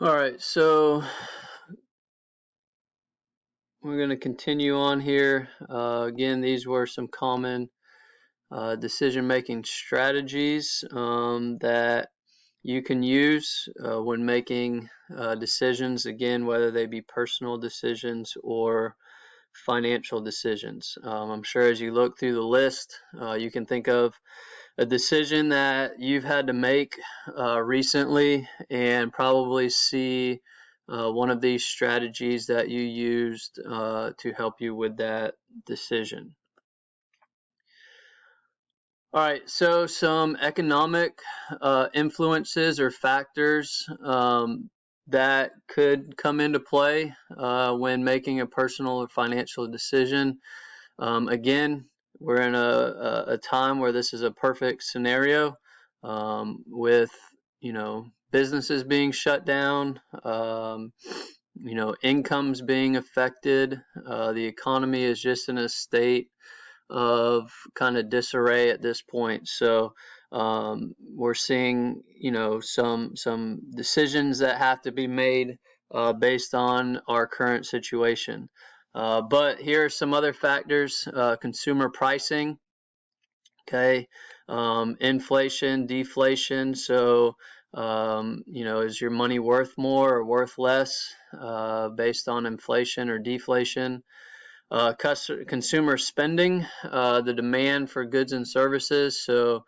All right, so we're going to continue on here. Again, these were some common decision-making strategies that you can use when making decisions, again, whether they be personal decisions or financial decisions. I'm sure as you look through the list, you can think of a decision that you've had to make recently and probably see one of these strategies that you used to help you with that decision. All right, so some economic influences or factors that could come into play when making a personal or financial decision. Again, we're in a time where this is a perfect scenario with, businesses being shut down, incomes being affected. The economy is just in a state of kind of disarray at this point. So we're seeing, some decisions that have to be made based on our current situation. But here are some other factors: consumer pricing, okay, inflation, deflation. So, is your money worth more or worth less based on inflation or deflation? Consumer spending, the demand for goods and services. So,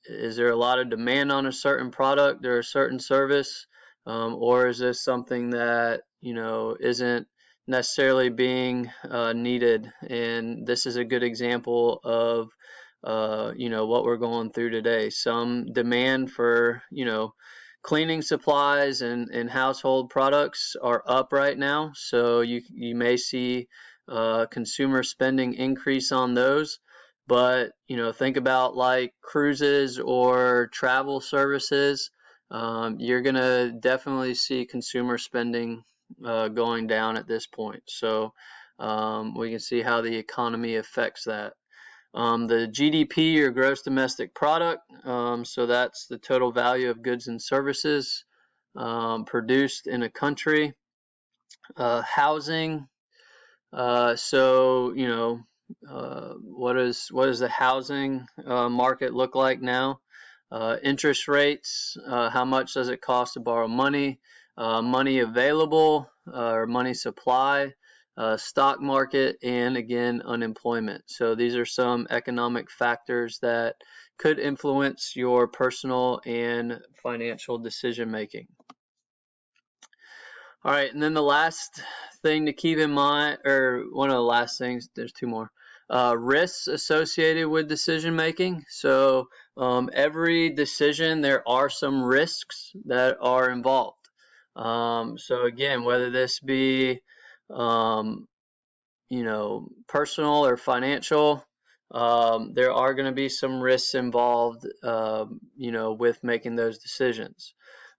is there a lot of demand on a certain product or a certain service? Or is this something that, isn't necessarily being needed? And this is a good example of, what we're going through today. Some demand for, cleaning supplies and household products are up right now. So you may see consumer spending increase on those. But, think about like cruises or travel services. You're going to definitely see consumer spending going down at this point. So we can see how the economy affects that. The GDP, or gross domestic product, so that's the total value of goods and services produced in a country. Housing, what does the housing market look like now? Interest rates, how much does it cost to borrow money? Money available or money supply, stock market, and again, unemployment. So these are some economic factors that could influence your personal and financial decision making. All right, and then the last thing to keep in mind, or one of the last things, there's two more, risks associated with decision making. So every decision, there are some risks that are involved. So again, whether this be, personal or financial, there are going to be some risks involved, with making those decisions.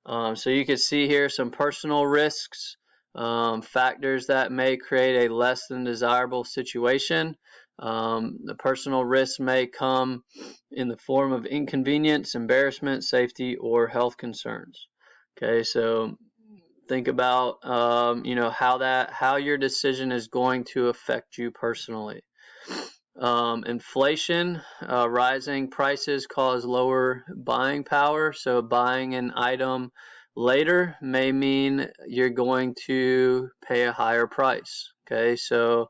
So you can see here some personal risks, factors that may create a less than desirable situation. The personal risks may come in the form of inconvenience, embarrassment, safety, or health concerns. Okay, so think about how your decision is going to affect you personally. Inflation, rising prices cause lower buying power. So buying an item later may mean you're going to pay a higher price. Okay, so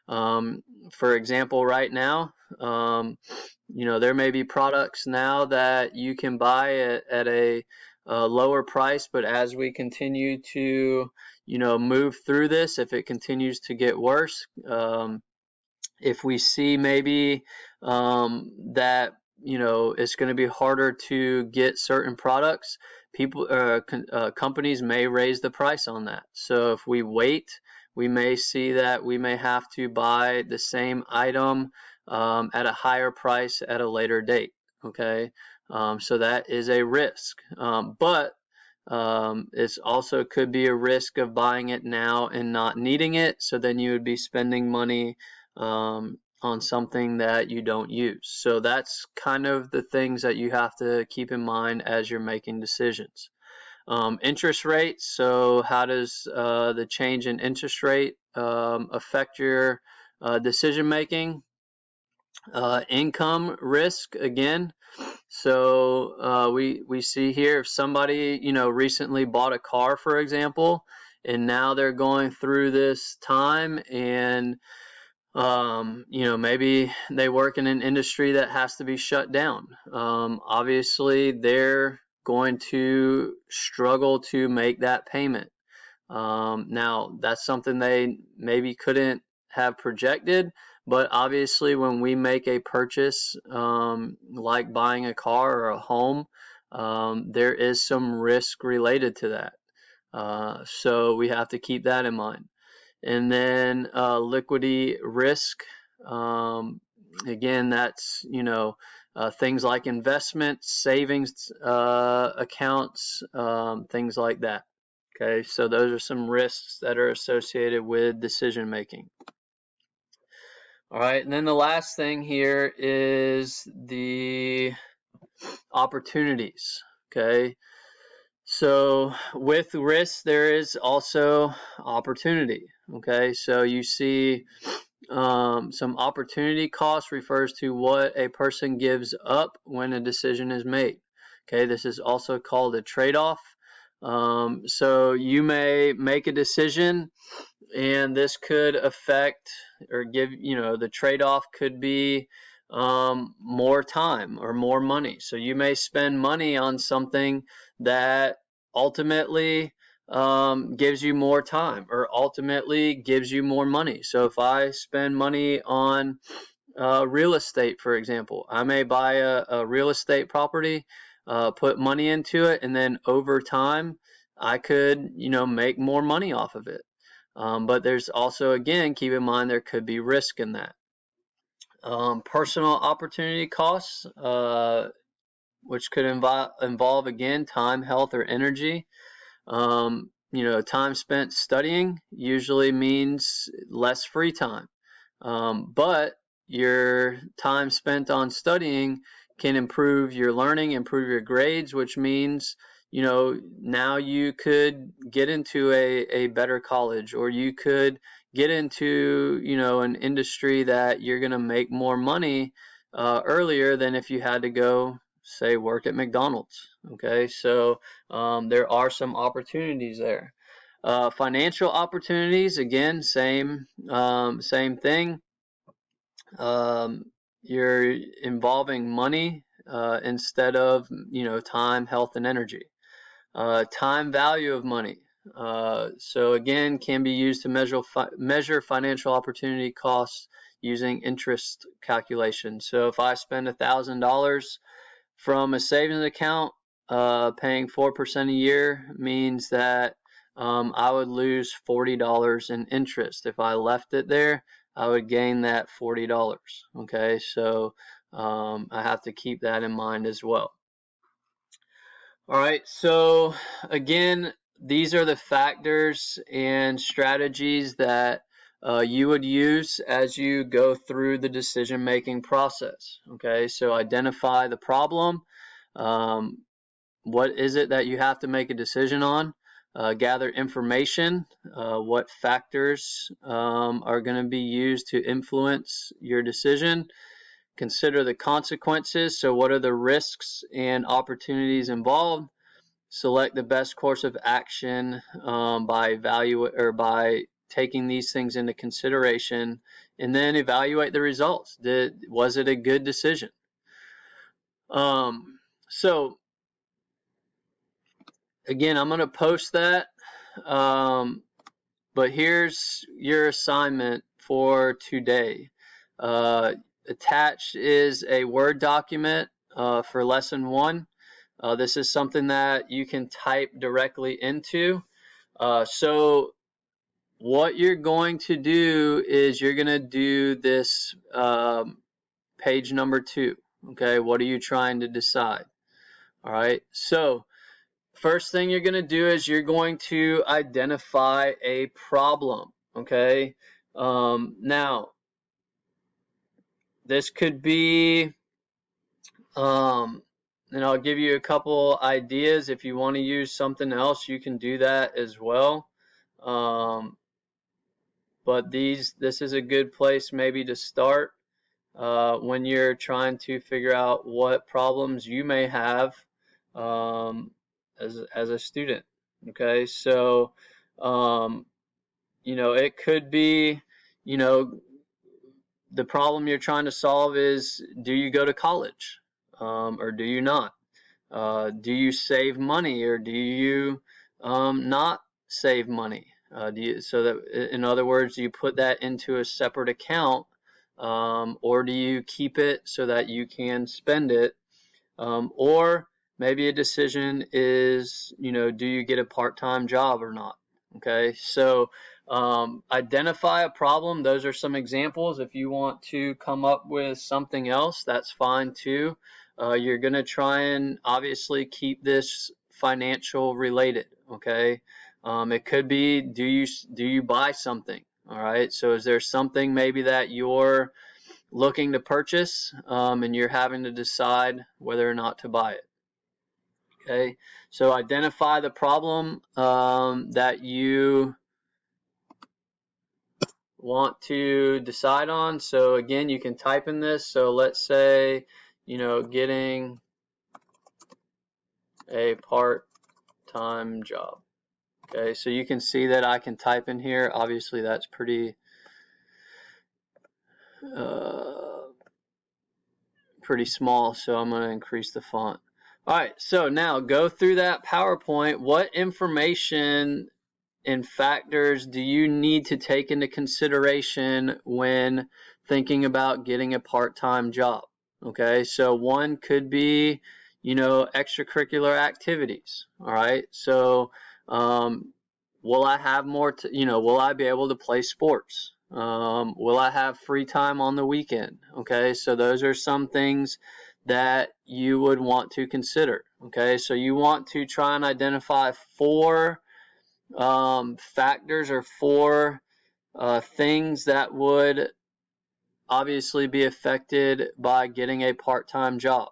for example, right now, there may be products now that you can buy at a lower price, but as we continue to, move through this, if it continues to get worse, if we see maybe that it's going to be harder to get certain products, companies may raise the price on that. So if we wait, we may see that we may have to buy the same item at a higher price at a later date. Okay, so that is a risk, but it's also could be a risk of buying it now and not needing it. So then you would be spending money on something that you don't use. So that's kind of the things that you have to keep in mind as you're making decisions. Interest rates. So how does the change in interest rate affect your decision making? Income risk again. So we see here if somebody recently bought a car, for example, and now they're going through this time, and maybe they work in an industry that has to be shut down. Obviously, they're going to struggle to make that payment. Now, that's something they maybe couldn't have projected, but obviously, when we make a purchase, like buying a car or a home, there is some risk related to that. So we have to keep that in mind. And then liquidity risk. Again, that's things like investments, savings accounts, things like that. Okay, so those are some risks that are associated with decision making. All right, and then the last thing here is the opportunities. Okay, so with risk, there is also opportunity. Okay, so you see some opportunity cost refers to what a person gives up when a decision is made. Okay, this is also called a trade-off. So you may make a decision, and this could affect or give, the trade-off could be more time or more money. So you may spend money on something that ultimately gives you more time or ultimately gives you more money. So if I spend money on real estate, for example, I may buy a real estate property, put money into it, and then over time, I could, make more money off of it. But there's also, again, keep in mind there could be risk in that. Personal opportunity costs, which could involve again time, health, or energy. Time spent studying usually means less free time. But your time spent on studying can improve your learning, improve your grades, which means, now you could get into a better college, or you could get into, an industry that you're going to make more money earlier than if you had to go, say, work at McDonald's. Okay, so there are some opportunities there. Financial opportunities, again, same thing. You're involving money instead of time, health, and energy. Time value of money. So again, can be used to measure financial opportunity costs using interest calculation. So if I spend $1,000 from a savings account, paying 4% a year means that I would lose $40 in interest. If I left it there, I would gain that $40. Okay, so I have to keep that in mind as well. All right, so again, these are the factors and strategies that you would use as you go through the decision-making process. Okay, so identify the problem. What is it that you have to make a decision on? Gather information. What factors are going to be used to influence your decision? Consider the consequences. So what are the risks and opportunities involved? Select the best course of action by taking these things into consideration, and then evaluate the results. Was it a good decision? So again, I'm going to post that. But here's your assignment for today. Attached is a Word document for lesson 1. This is something that you can type directly into. So what you're going to do is you're going to do this page number 2. Okay, what are you trying to decide? All right, so first thing you're going to do is you're going to identify a problem. Okay, now this could be and I'll give you a couple ideas. If you want to use something else, you can do that as well. But this is a good place maybe to start when you're trying to figure out what problems you may have as a student. Okay, so it could be, the problem you're trying to solve is, do you go to college or do you not? Do you save money or do you not save money? So that, in other words, do you put that into a separate account or do you keep it so that you can spend it? Or maybe a decision is, do you get a part-time job or not? Okay, so identify a problem. Those are some examples. If you want to come up with something else, that's fine too. You're going to try and obviously keep this financial related. Okay, it could be, do you buy something? All right, so is there something maybe that you're looking to purchase and you're having to decide whether or not to buy it? Okay, so identify the problem that you want to decide on. So again, you can type in this. So let's say, getting a part-time job. Okay, so you can see that I can type in here. Obviously, that's pretty small, so I'm going to increase the font. All right, so now go through that PowerPoint. What information and factors do you need to take into consideration when thinking about getting a part-time job? Okay, so one could be, extracurricular activities. All right, so will I have more, will I be able to play sports? Will I have free time on the weekend? Okay, so those are some things that you would want to consider. Okay, so you want to try and identify 4 factors or 4 things that would obviously be affected by getting a part-time job.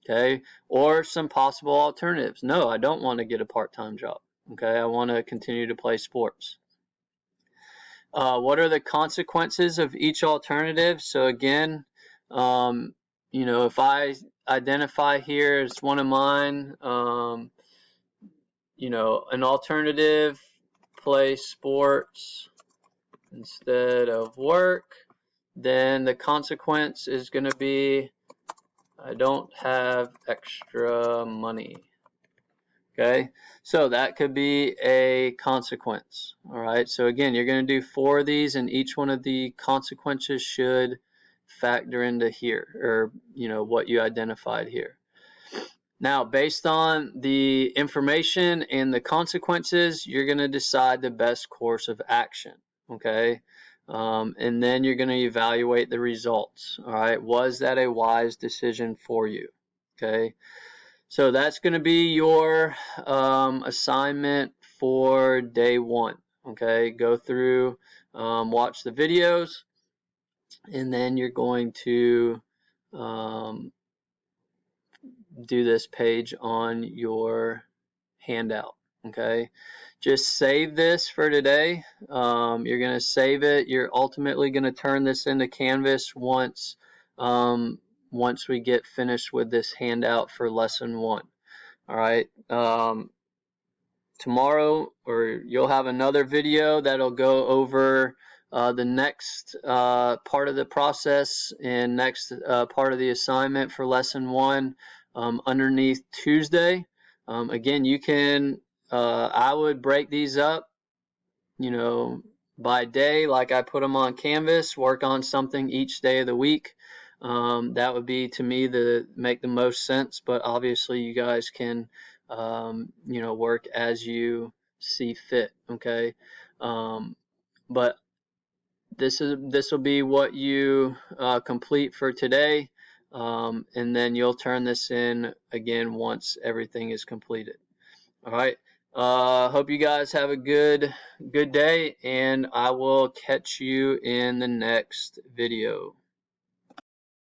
Okay, or some possible alternatives. No, I don't want to get a part-time job. Okay, I want to continue to play sports. What are the consequences of each alternative? So again, if I identify here as one of mine, an alternative, play sports instead of work, then the consequence is going to be I don't have extra money. Okay, so that could be a consequence. All right, so again, you're going to do 4 of these, and each one of the consequences should factor into here, or what you identified here. Now, based on the information and the consequences, you're going to decide the best course of action. Okay, and then you're going to evaluate the results. All right, was that a wise decision for you? Okay. So that's going to be your assignment for day 1. Okay, go through, watch the videos, and then you're going to do this page on your handout. Okay, just save this for today. You're going to save it. You're ultimately going to turn this into Canvas once we get finished with this handout for lesson 1. All right, tomorrow, or you'll have another video that'll go over the next part of the process and next part of the assignment for lesson 1 underneath Tuesday. Again, you can, I would break these up, by day, like I put them on Canvas, work on something each day of the week. That would be, to me, make the most sense, but obviously you guys can work as you see fit. Okay, but this will be what you complete for today, and then you'll turn this in again once everything is completed. All right, hope you guys have a good day, and I will catch you in the next video.